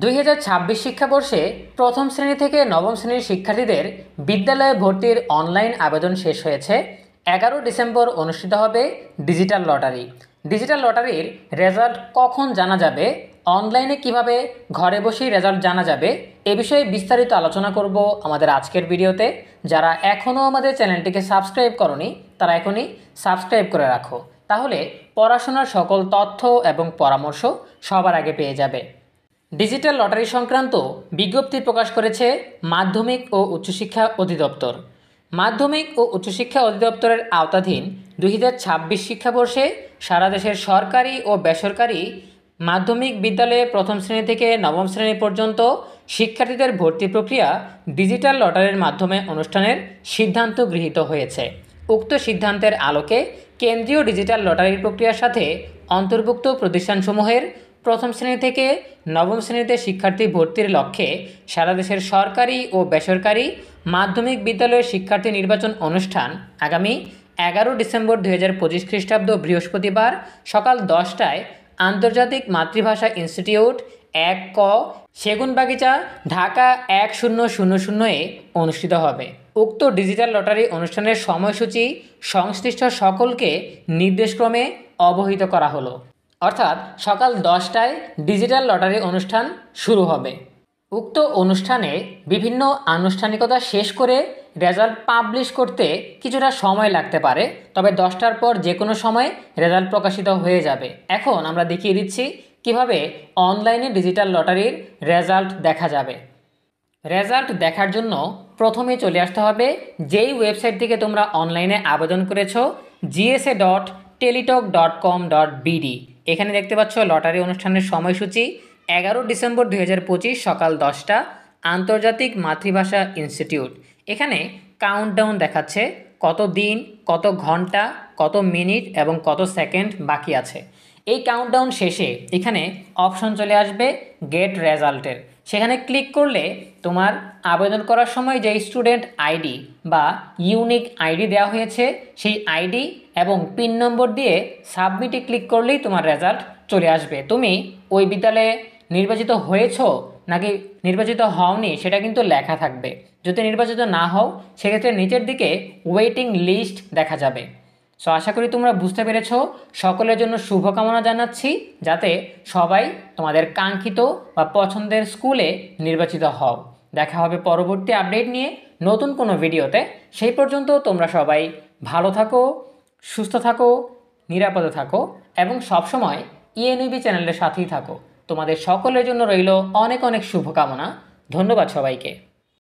2026 শিক্ষাবর্ষে প্রথম শ্রেণী থেকে নবম শ্রেণীর শিক্ষার্থীদের বিদ্যালয়ে ভর্তির অনলাইন আবেদন শেষ হয়েছে। 11 ডিসেম্বর অনুষ্ঠিত হবে ডিজিটাল লটারি। ডিজিটাল লটারির রেজাল্ট কখন জানা যাবে, অনলাইনে কিভাবে ঘরে বসেই রেজাল্ট জানা যাবে, এ বিষয়ে বিস্তারিত আলোচনা করব আমাদের আজকের ভিডিওতে। যারা এখনও আমাদের চ্যানেলটিকে সাবস্ক্রাইব করনি তারা এখনই সাবস্ক্রাইব করে রাখো, তাহলে পড়াশোনার সকল তথ্য এবং পরামর্শ সবার আগে পেয়ে যাবে। ডিজিটাল লটারি সংক্রান্ত বিজ্ঞপ্তি প্রকাশ করেছে মাধ্যমিক ও উচ্চশিক্ষা অধিদপ্তর। মাধ্যমিক ও উচ্চশিক্ষা অধিদপ্তরের আওতাধীন 2026 শিক্ষাবর্ষে সারা দেশের সরকারি ও বেসরকারি মাধ্যমিক বিদ্যালয়ে প্রথম শ্রেণী থেকে নবম শ্রেণী পর্যন্ত শিক্ষার্থীদের ভর্তি প্রক্রিয়া ডিজিটাল লটারির মাধ্যমে অনুষ্ঠানের সিদ্ধান্ত গৃহীত হয়েছে। উক্ত সিদ্ধান্তের আলোকে কেন্দ্রীয় ডিজিটাল লটারির প্রক্রিয়ার সাথে অন্তর্ভুক্ত প্রতিষ্ঠানসমূহের প্রথম শ্রেণী থেকে নবম শ্রেণীতে শিক্ষার্থী ভর্তির লক্ষ্যে সারা দেশের সরকারি ও বেসরকারি মাধ্যমিক বিদ্যালয়ের শিক্ষার্থী নির্বাচন অনুষ্ঠান আগামী 11 ডিসেম্বর 2025 খ্রিস্টাব্দ বৃহস্পতিবার সকাল 10টায় আন্তর্জাতিক মাতৃভাষা ইনস্টিটিউট 1 ক, সেগুনবাগিচা, ঢাকা 1000 অনুষ্ঠিত হবে। উক্ত ডিজিটাল লটারি অনুষ্ঠানের সময়সূচি সংশ্লিষ্ট সকলকে নির্দেশক্রমে অবহিত করা হলো। অর্থাৎ সকাল 10টায় ডিজিটাল লটারি অনুষ্ঠান শুরু হবে। উক্ত অনুষ্ঠানে বিভিন্ন আনুষ্ঠানিকতা শেষ করে রেজাল্ট পাবলিশ করতে কিছুটা সময় লাগতে পারে, তবে 10টার পর যে কোনো সময় রেজাল্ট প্রকাশিত হয়ে যাবে। এখন আমরা দেখিয়ে দিচ্ছি কিভাবে অনলাইনে ডিজিটাল লটারির রেজাল্ট দেখা যাবে। রেজাল্ট দেখার জন্য প্রথমে চলে আসতে হবে যেই ওয়েবসাইট থেকে তোমরা অনলাইনে আবেদন করেছো, gsa.teletalk.com.bd। এখানে দেখতে পাচ্ছ লটারি অনুষ্ঠানের সময়সূচি 11 ডিসেম্বর 2025 সকাল 10টা, আন্তর্জাতিক মাতৃভাষা ইনস্টিটিউট। এখানে কাউন্টডাউন দেখাচ্ছে কত দিন, কত ঘন্টা, কত মিনিট এবং কত সেকেন্ড বাকি আছে। এই কাউন্টডাউন শেষে এখানে অপশন চলে আসবে গেট রেজাল্টের। সেখানে ক্লিক করলে তোমার আবেদন করার সময় যে স্টুডেন্ট আইডি বা ইউনিক আইডি দেওয়া হয়েছে সেই আইডি এবং পিন নম্বর দিয়ে সাবমিটে ক্লিক করলেই তোমার রেজাল্ট চলে আসবে। তুমি ওই বিদ্যালয়ে নির্বাচিত হয়েছো নাকি নির্বাচিত হওনি সেটা কিন্তু লেখা থাকবে। যদি নির্বাচিত না হও সেক্ষেত্রে নিচের দিকে ওয়েটিং লিস্ট দেখা যাবে। সো আশা করি তোমরা বুঝতে পেরেছো। সকলের জন্য শুভকামনা জানাচ্ছি যাতে সবাই তোমাদের কাঙ্ক্ষিত বা পছন্দের স্কুলে নির্বাচিত হও। দেখা হবে পরবর্তী আপডেট নিয়ে নতুন কোনো ভিডিওতে। সেই পর্যন্ত তোমরা সবাই ভালো থাকো, সুস্থ থাকো, নিরাপদে থাকো এবং সবসময় ইএনইবি চ্যানেলের সাথেই থাকো। তোমাদের সকলের জন্য রইল অনেক অনেক শুভকামনা। ধন্যবাদ সবাইকে।